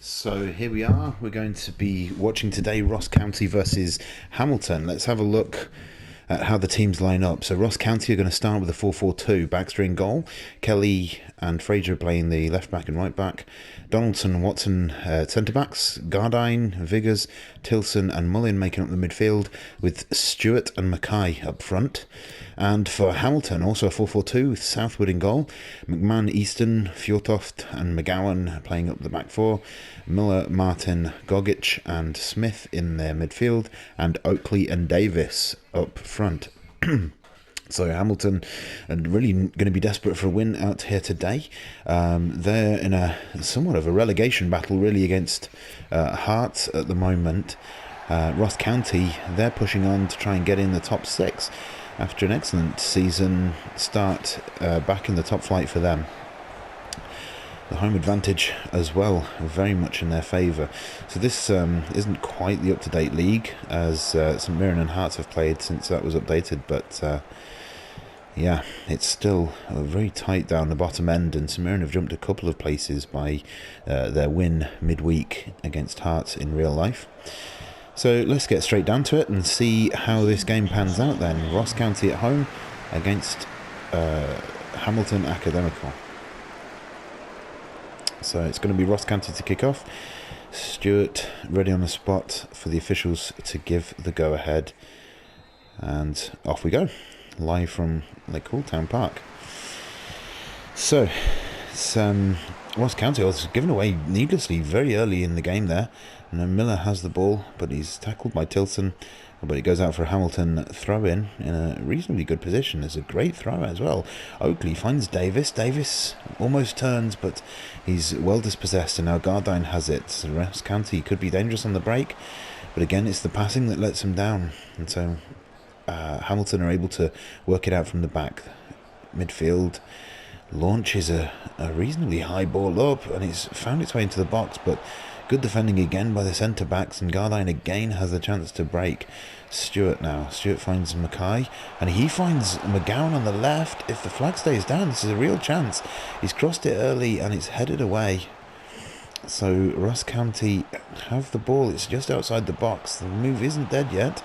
So here we are. We're going to be watching today Ross County versus Hamilton. Let's have a look at how the teams line up. So Ross County are going to start with a 4-4-2. Baxter in goal. Kelly and Fraser playing the left back and right back. Donaldson and Watson centre backs. Gardine, Viggers, Tilson and Mullin making up the midfield, with Stewart and Mackay up front. And for Hamilton, also a 4-4-2 with Southwood in goal. McMahon, Easton, Fjortoft and McGowan playing up the back four. Miller, Martin, Gogic and Smith in their midfield. And Oakley and Davis up front. So Hamilton are really going to be desperate for a win out here today. They're in a somewhat of a relegation battle really against Hearts at the moment. Ross County, they're pushing on to try and get in the top six after an excellent season start back in the top flight for them. The home advantage as well, very much in their favour. So this isn't quite the up-to-date league, as St Mirren and Hearts have played since that was updated, but yeah, it's still very tight down the bottom end, and St Mirren have jumped a couple of places by their win midweek against Hearts in real life. So let's get straight down to it and see how this game pans out then. Ross County at home against Hamilton Academical. So it's going to be Ross County to kick off. Stewart ready on the spot for the officials to give the go-ahead. And off we go, live from Lake Town Park. So it's Ross County was given away needlessly very early in the game there. And then Miller has the ball, but he's tackled by Tilson. But it goes out for a Hamilton throw-in a reasonably good position. There's a great throw as well. Oakley finds Davis. Davis almost turns, but he's well dispossessed, and now Gardine has it. Ross County could be dangerous on the break, but again, it's the passing that lets him down. And so Hamilton are able to work it out from the back. Midfield launches a reasonably high ball up, and it's found its way into the box, but good defending again by the centre-backs, and Gardine again has the chance to break. Stewart now. Stewart finds Mackay, and he finds McGowan on the left. If the flag stays down, this is a real chance. He's crossed it early, and it's headed away. So Ross County have the ball. It's just outside the box. The move isn't dead yet.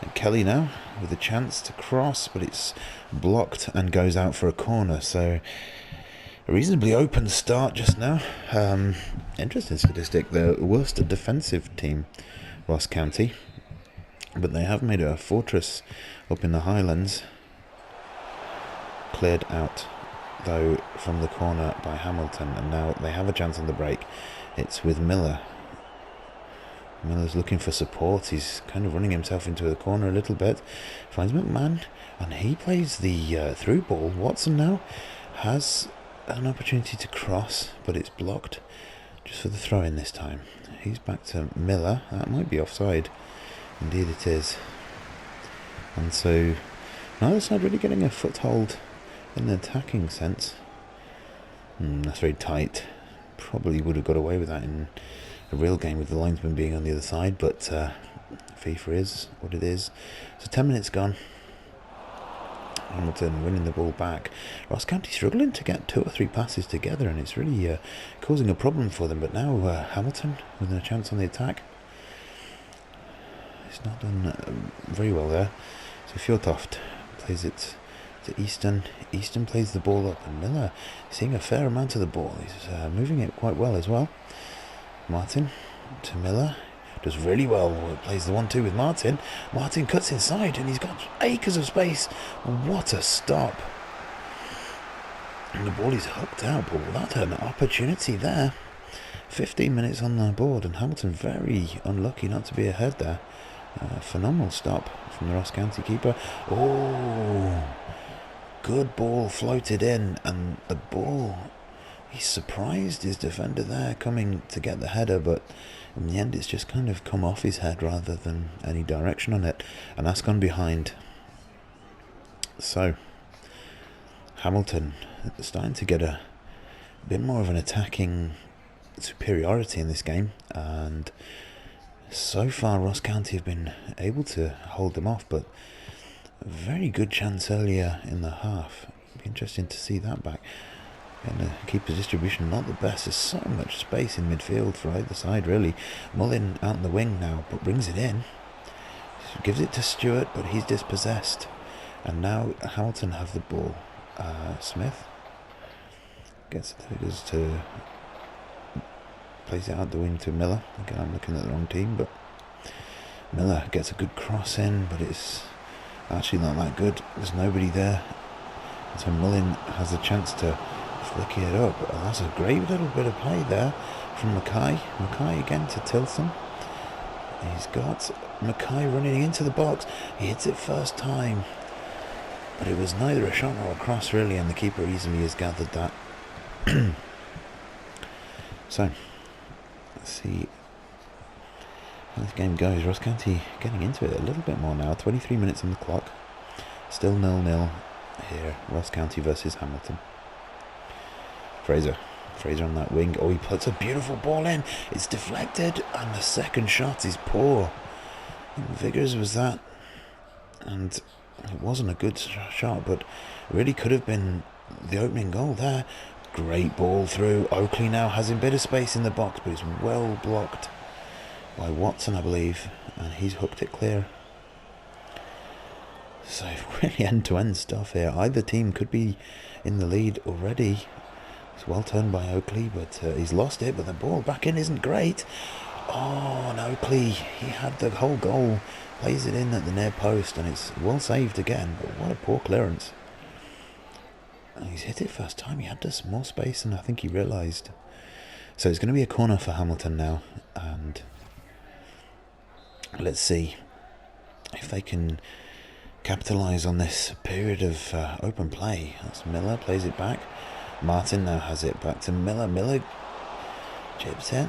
And Kelly now with a chance to cross, but it's blocked and goes out for a corner. So a reasonably open start just now. Interesting statistic, the worst defensive team, Ross County. But they have made a fortress up in the Highlands. Cleared out, though, from the corner by Hamilton. And now they have a chance on the break. It's with Miller. Miller's looking for support. He's kind of running himself into the corner a little bit. Finds McMahon, and he plays the through ball. Watson now has an opportunity to cross, but it's blocked just for the throw-in this time. He's back to Miller. That might be offside. Indeed it is. And so neither side really getting a foothold in the attacking sense. That's very tight. Probably would have got away with that in a real game with the linesman being on the other side, but FIFA is what it is. So 10 minutes gone. Hamilton winning the ball back. Ross County struggling to get 2 or 3 passes together, and it's really causing a problem for them. But now Hamilton with a chance on the attack. It's not done very well there. So Fjortoft plays it to Easton. Easton plays the ball up, and Miller seeing a fair amount of the ball. He's moving it quite well as well. Martin to Miller. Does really well, plays the 1-2 with Martin. Martin cuts inside, and he's got acres of space. What a stop. And the ball is hooked out, but that's an opportunity there. 15 minutes on the board, and Hamilton very unlucky not to be ahead there. Phenomenal stop from the Ross County keeper. Oh, good ball floated in, and the ball, he surprised his defender there coming to get the header, but in the end it's just kind of come off his head rather than any direction on it, and that's gone behind. So Hamilton starting to get a bit more of an attacking superiority in this game, and so far Ross County have been able to hold them off, but a very good chance earlier in the half. It'd be interesting to see that back. And the keeper's distribution not the best. There's so much space in midfield for either side, really. Mullin out in the wing now, but brings it in. Gives it to Stewart, but he's dispossessed. And now Hamilton have the ball. Smith gets the figures to place it out the wing to Miller. Again, I'm looking at the wrong team, but Miller gets a good cross in, but it's actually not that good. There's nobody there. And so Mullin has a chance to flick it up. That's a great little bit of play there from Mackay. Mackay again to Tilson. He's got Mackay running into the box. He hits it first time, but it was neither a shot nor a cross really, and the keeper easily has gathered that. So, let's see how this game goes. Ross County getting into it a little bit more now. 23 minutes on the clock. Still 0-0 here. Ross County versus Hamilton. Fraser on that wing. Oh, he puts a beautiful ball in. It's deflected, and the second shot is poor. Viggers was that, and it wasn't a good shot, but really could have been the opening goal there. Great ball through. Oakley now has a bit of space in the box, but it's well blocked by Watson, I believe, and he's hooked it clear. So really end-to-end stuff here. Either team could be in the lead already. It's well turned by Oakley, but he's lost it, but the ball back in isn't great. Oh, and Oakley, he had the whole goal, plays it in at the near post, and it's well saved again, but what a poor clearance. And he's hit it first time. He had this more space than I think he realised. So it's going to be a corner for Hamilton now, and let's see if they can capitalise on this period of open play. That's Miller, plays it back. Martin now has it back to Miller. Miller chips it.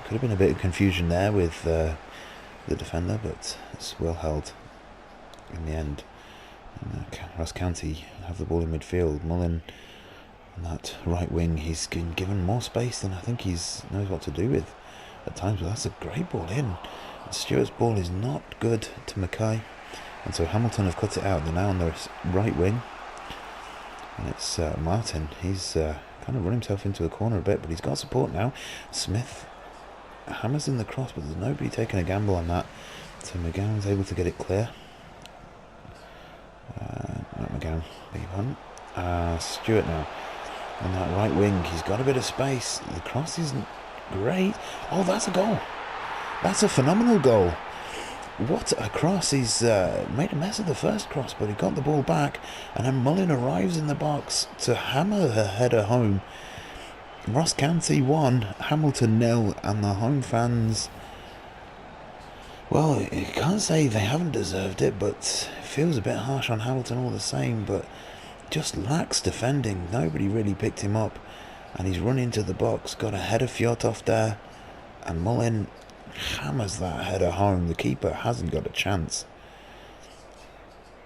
Could have been a bit of confusion there with the defender, but it's well held in the end. And Ross County have the ball in midfield. Mullin on that right wing, he's been given more space than I think he knows what to do with at times, but that's a great ball in. And Stewart's ball is not good to Mackay, and so Hamilton have cut it out. They're now on the right wing, and it's Martin. He's kind of run himself into a corner a bit, but he's got support now. Smith hammers in the cross, but there's nobody taking a gamble on that, so McGowan's able to get it clear. Not McGowan, beg your pardon. Stewart now on that right wing. He's got a bit of space. The cross isn't great. Oh, that's a goal. That's a phenomenal goal. What a cross. He's made a mess of the first cross, but he got the ball back, and then Mullin arrives in the box to hammer her header home. Ross County 1, Hamilton 0, and the home fans, well, you can't say they haven't deserved it, but it feels a bit harsh on Hamilton all the same, but just lacks defending. Nobody really picked him up, and he's run into the box, got a header Fjordhoff there, and Mullin hammers that header home. The keeper hasn't got a chance,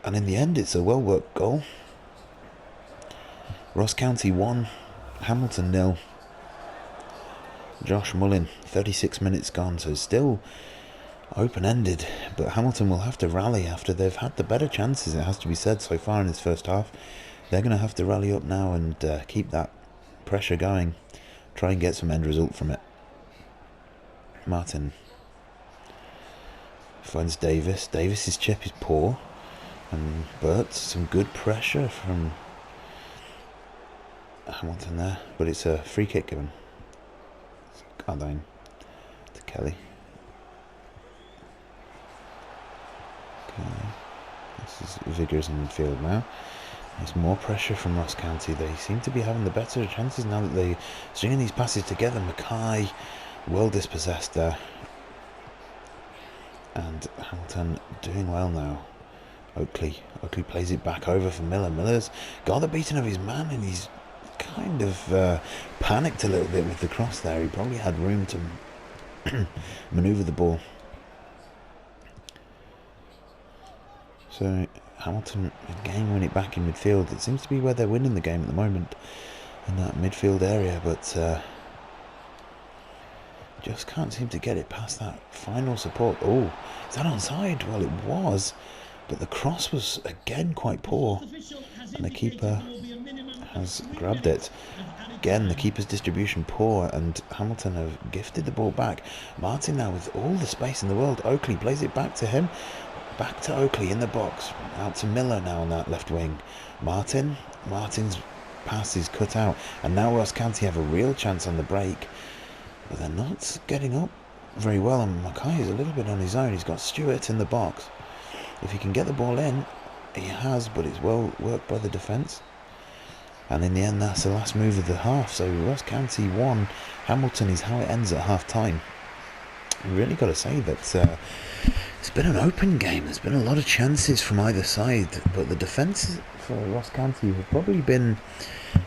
and in the end it's a well worked goal. Ross County 1, Hamilton 0. Josh Mullin, 36 minutes gone, so still open-ended, but Hamilton will have to rally after they've had the better chances, it has to be said, so far in this first half. They're going to have to rally up now and keep that pressure going, try and get some end result from it. Martin finds Davis. Davis's chip is poor, but some good pressure from Hamilton there, but it's a free kick given. Cardine to Kelly. Okay. This is Viggers in midfield now. There's more pressure from Ross County. They seem to be having the better chances now that they're stringing these passes together. Mackay well dispossessed there, and Hamilton doing well now. Oakley plays it back over for Miller. Miller's got the beating of his man, and he's kind of panicked a little bit with the cross there. He probably had room to manoeuvre the ball. So Hamilton again win it back in midfield. It seems to be where they're winning the game at the moment, in that midfield area, but just can't seem to get it past that final support. Oh, is that onside? Well, it was, but the cross was again quite poor, and the keeper has grabbed it. Again, the keeper's distribution poor, and Hamilton have gifted the ball back. Martin now with all the space in the world. Oakley plays it back to him. Back to Oakley in the box. Out to Miller now on that left wing. Martin's pass is cut out, and now Ross County have a real chance on the break, but they're not getting up very well, and Mackay is a little bit on his own. He's got Stewart in the box. If he can get the ball in, he has, but it's well worked by the defence. And in the end, that's the last move of the half. So Ross County won. Hamilton is how it ends at half time. Really got to say that it's been an open game. There's been a lot of chances from either side, but the defence for Ross County have probably been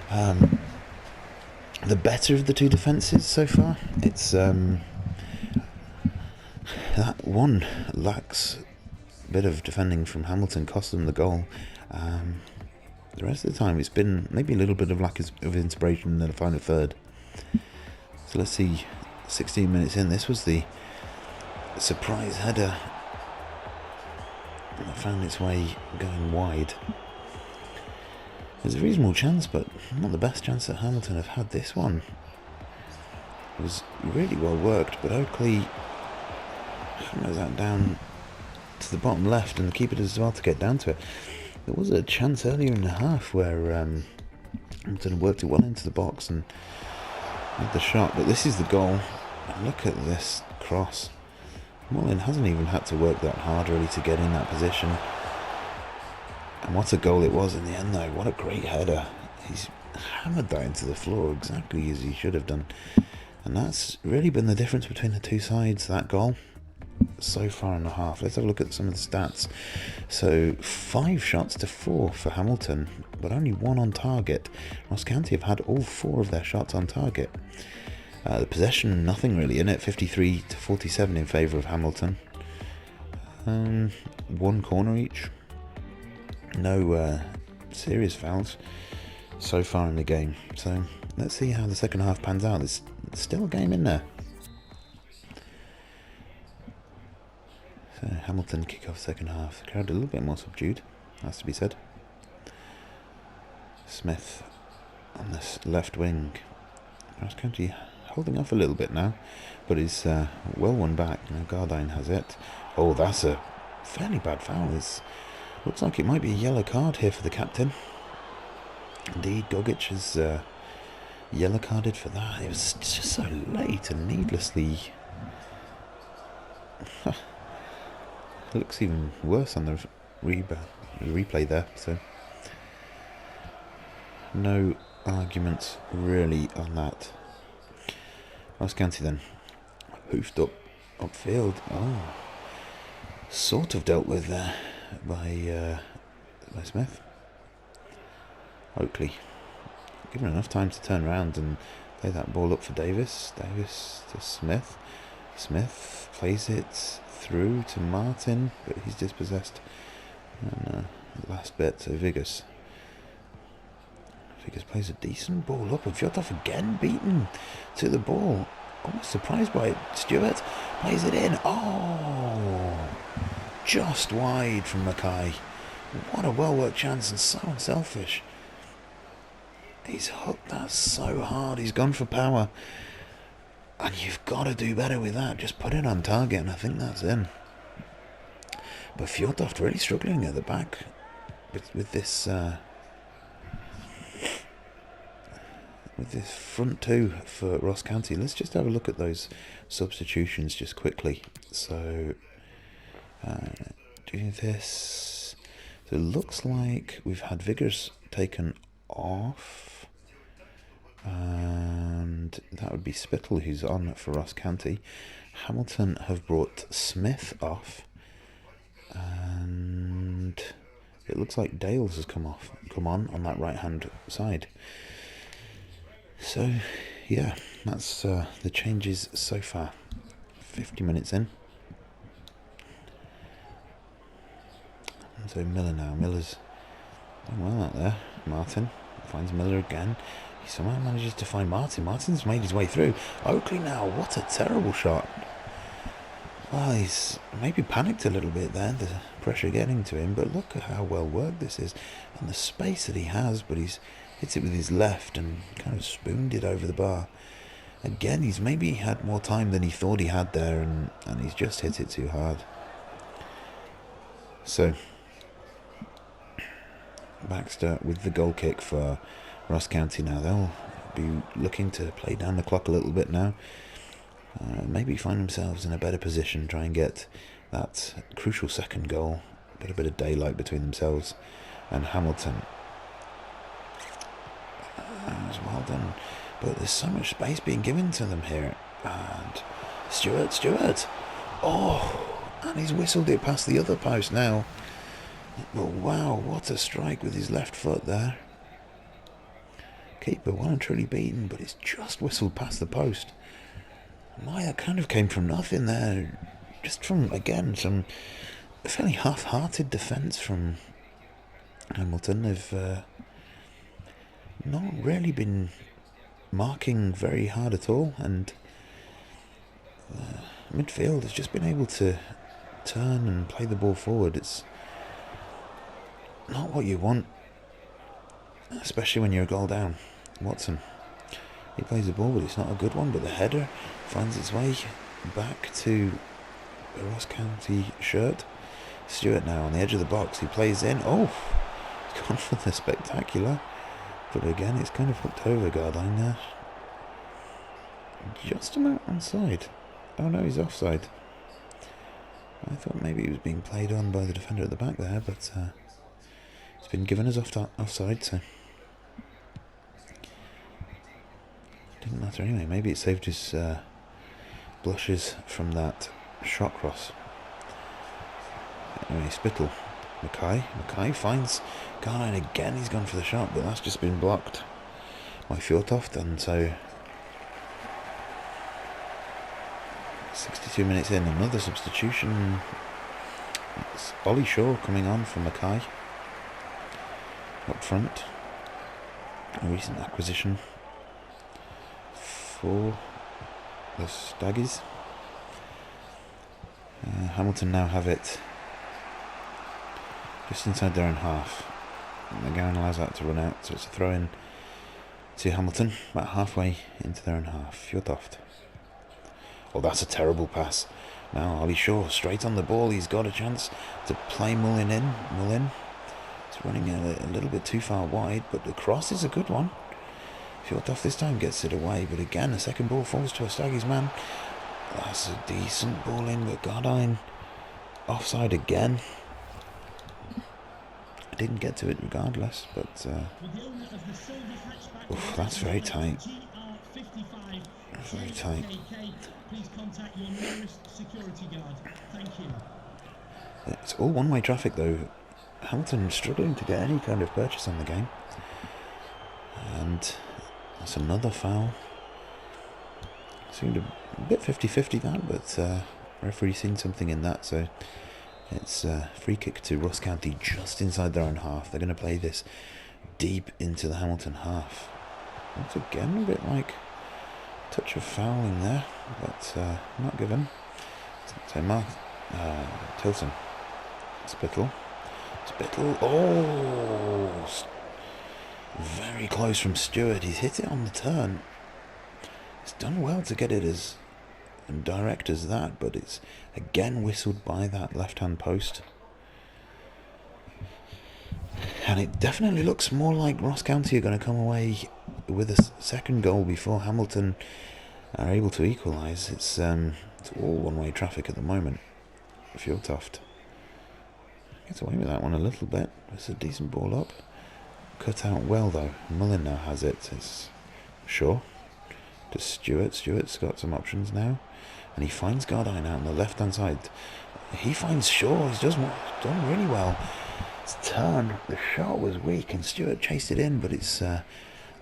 the better of the two defences so far. It's that one lax bit of defending from Hamilton cost them the goal. The rest of the time it's been maybe a little bit of lack of inspiration in the final third. So let's see, 16 minutes in, this was the surprise header that found its way going wide. There's a reasonable chance, but not the best chance that Hamilton have had. This one was really well worked, but Oakley hammers that down to the bottom left, and the keeper does well to get down to it. There was a chance earlier in the half where Hamilton worked it well into the box and had the shot, but this is the goal. And look at this cross. Mullin hasn't even had to work that hard really to get in that position. And what a goal it was in the end though. What a great header. He's hammered that into the floor exactly as he should have done. And that's really been the difference between the two sides, that goal, so far in the half. Let's have a look at some of the stats. So 5 shots to 4 for Hamilton, but only 1 on target. Ross County have had all 4 of their shots on target. The possession, nothing really in it, 53 to 47 in favour of Hamilton. 1 corner each. No serious fouls so far in the game. So let's see how the second half pans out. There's still a game in there. So Hamilton kick off second half. The crowd a little bit more subdued, has to be said. Smith on this left wing. Ross County holding off a little bit now, but is well won back. Now Gardine has it. Oh, that's a fairly bad foul. It looks like it might be a yellow card here for the captain. Indeed, Gogic is yellow carded for that. It was just so late and needlessly. It looks even worse on the replay there. So no arguments really on that. Ross County then hoofed upfield. Oh, sort of dealt with there by Smith. Oakley given enough time to turn around and play that ball up for Davis. Davis to Smith. Smith plays it through to Martin, but he's dispossessed. And last bit to Vigas. Vigas plays a decent ball up, and Fjordhoff again beaten to the ball. Almost surprised by it. Stewart plays it in. Oh, just wide from Mackay. What a well-worked chance, and so unselfish. He's hooked that so hard. He's gone for power. And you've got to do better with that. Just put it on target, and I think that's in. But Fjordhoff really struggling at the back with this front two for Ross County. Let's just have a look at those substitutions just quickly. So do this. So it looks like we've had Vickers taken off, and that would be Spittle who's on for Ross County. Hamilton have brought Smith off, and it looks like Dales has come on that right hand side. So yeah, that's the changes so far. 50 minutes in. And so Miller now. Miller's doing well out there. Martin finds Miller again. He somehow manages to find Martin. Martin's made his way through. Oakley now. What a terrible shot. Well, he's maybe panicked a little bit there, the pressure getting to him, but look at how well worked this is and the space that he has, but he's hits it with his left and kind of spooned it over the bar. Again, he's maybe had more time than he thought he had there, and he's just hit it too hard. So, Baxter with the goal kick for Ross County now. They'll be looking to play down the clock a little bit now. Maybe find themselves in a better position, try and get that crucial second goal, put a bit of daylight between themselves and Hamilton. It's well done, but there's so much space being given to them here. And Stewart, oh, and he's whistled it past the other post now. Well, wow, what a strike with his left foot there. Keeper well and truly beaten, but it's just whistled past the post. That kind of came from nothing there. Just from, again, some fairly half-hearted defence from Hamilton. They've not really been marking very hard at all, and midfield has just been able to turn and play the ball forward. It's not what you want, especially when you're a goal down. Watson, he plays the ball, but it's not a good one, but the header finds its way back to the Ross County shirt. Stewart now on the edge of the box, he plays in. Oh, he's gone for the spectacular, but again it's kind of hooked over guard line there. Just about onside. Oh no, he's offside. I thought maybe he was being played on by the defender at the back there, but it's been given as offside, so didn't matter anyway. Maybe it saved his blushes from that shot cross. Anyway, Spittle. Mackay finds Garline again. He's gone for the shot, but that's just been blocked by Fjortoft, and so 62 minutes in, another substitution. It's Ollie Shaw coming on for Mackay up front. A recent acquisition for the Staggies. Hamilton now have it just inside their own half. And McGowan allows that to run out, so it's a throw in to Hamilton, about halfway into their own half. Fjortoft. Oh, that's a terrible pass. Now Ollie Shaw straight on the ball. He's got a chance to play Mullin in. Mullin is running a little bit too far wide, but the cross is a good one. Fjortoft this time gets it away, but again a second ball falls to a Staggies man. That's a decent ball in, but Gardine offside again. I didn't get to it regardless, but oof, that's very tight. Very tight. Please contact your nearest security guard. Thank you. It's all one-way traffic though. Hamilton struggling to get any kind of purchase on the game. And that's another foul. Seemed a bit 50-50 that, but referee seen something in that, so it's a free kick to Ross County just inside their own half. They're going to play this deep into the Hamilton half. Once again, a bit like a touch of fouling there, but not given. So Tilson. Spittle, oh, very close from Stewart. He's hit it on the turn. He's done well to get it as direct as that, but it's again whistled by that left-hand post. And it definitely looks more like Ross County are going to come away with a second goal before Hamilton are able to equalise. It's all one-way traffic at the moment. Fjortoft gets away with that one a little bit. It's a decent ball up. Cut out well though. Mullin now has it. It's Shaw to Stewart. Stewart's got some options now. And he finds Gardine out on the left-hand side. He finds Shaw. He's done really well. His turn. The shot was weak and Stewart chased it in, but it's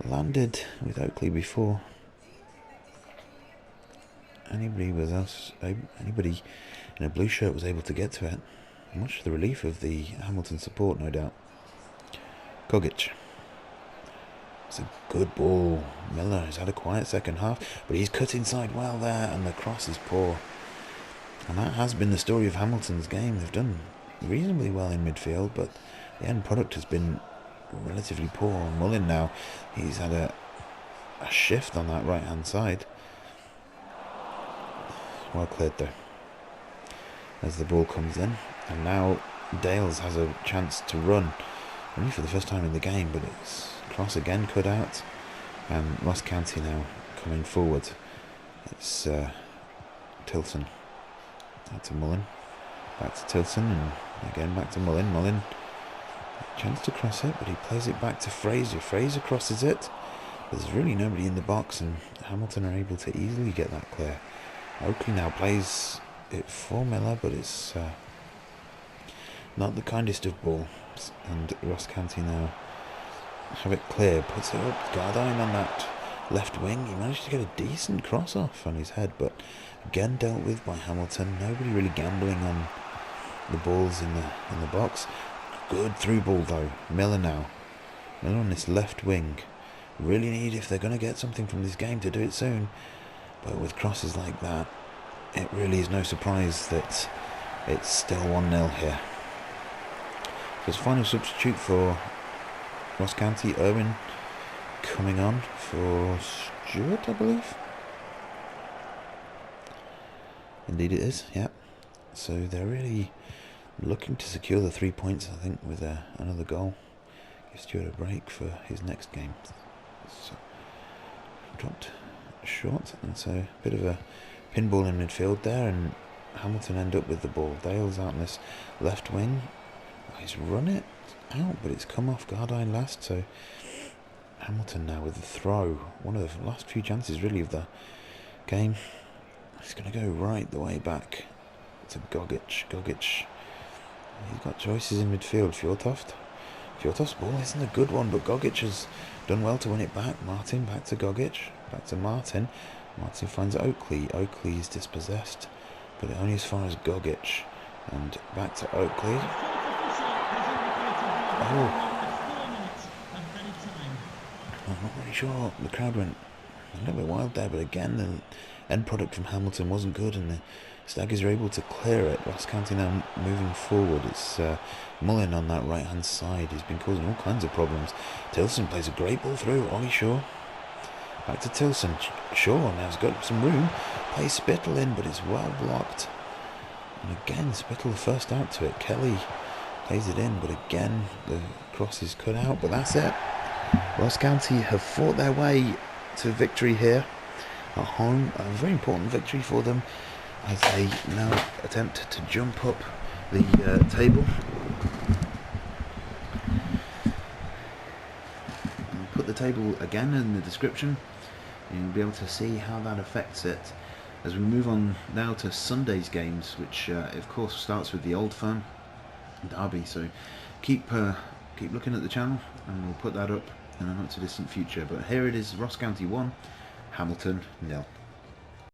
landed with Oakley before anybody in a blue shirt was able to get to it. Much to the relief of the Hamilton support, no doubt. Kogic. It's a good ball. Miller has had a quiet second half, but he's cut inside well there, and the cross is poor. And that has been the story of Hamilton's game. They've done reasonably well in midfield, but the end product has been relatively poor. Mullen now, he's had a shift on that right hand side. Well cleared though, as the ball comes in, and now Dales has a chance to run, only for the first time in the game, but it's cross again cut out, and Ross County now coming forward. It's Tilson, back to Mullen, back to Tilson, and again back to Mullen. Mullen, chance to cross it, but he plays it back to Fraser. Fraser crosses it. There's really nobody in the box, and Hamilton are able to easily get that clear. Oakley now plays it for Miller, but it's not the kindest of balls, and Ross County now have it clear, puts it up. Gardyne on that left wing, he managed to get a decent cross off on his head, but again dealt with by Hamilton. Nobody really gambling on the balls in the box. Good through ball though. Miller now, Miller on this left wing, really need, if they're going to get something from this game, to do it soon. But with crosses like that, it really is no surprise that it's still 1-0 here. So it's final substitute for Ross County. Irwin coming on for Stewart, I believe. Indeed it is, yeah. So they're really looking to secure the 3 points, I think, with another goal. Give Stewart a break for his next game. So, dropped short, and so a bit of a pinball in midfield there, and Hamilton end up with the ball. Dale's out on this left wing. He's run it out, but it's come off Gardyne last, so Hamilton now with the throw. One of the last few chances really of the game. He's going to go right the way back to Gogic. Gogic, he's got choices in midfield. Fjortoft's ball isn't a good one, but Gogic has done well to win it back. Martin back to Gogic, back to Martin. Martin finds Oakley. Oakley is dispossessed, but only as far as Gogic. And back to Oakley. Oh, I'm not really sure. The crowd went a little bit wild there, but again, the end product from Hamilton wasn't good, and the Staggers are able to clear it. Ross County now moving forward. It's Mullen on that right hand side. He's been causing all kinds of problems. Tilson plays a great ball through. Ollie Shaw. Back to Tilson. Shaw now's got some room. Plays Spittle in, but it's well blocked. And again, Spittle first out to it. Kelly plays it in, but again, the cross is cut out. But that's it. Ross County have fought their way to victory here at home. A very important victory for them, as they now attempt to jump up the table. I'll put the table again in the description, and you'll be able to see how that affects it as we move on now to Sunday's games, which of course starts with the Old Firm derby. So keep looking at the channel, and we'll put that up in a not too distant future. But here it is: Ross County 1, Hamilton 0.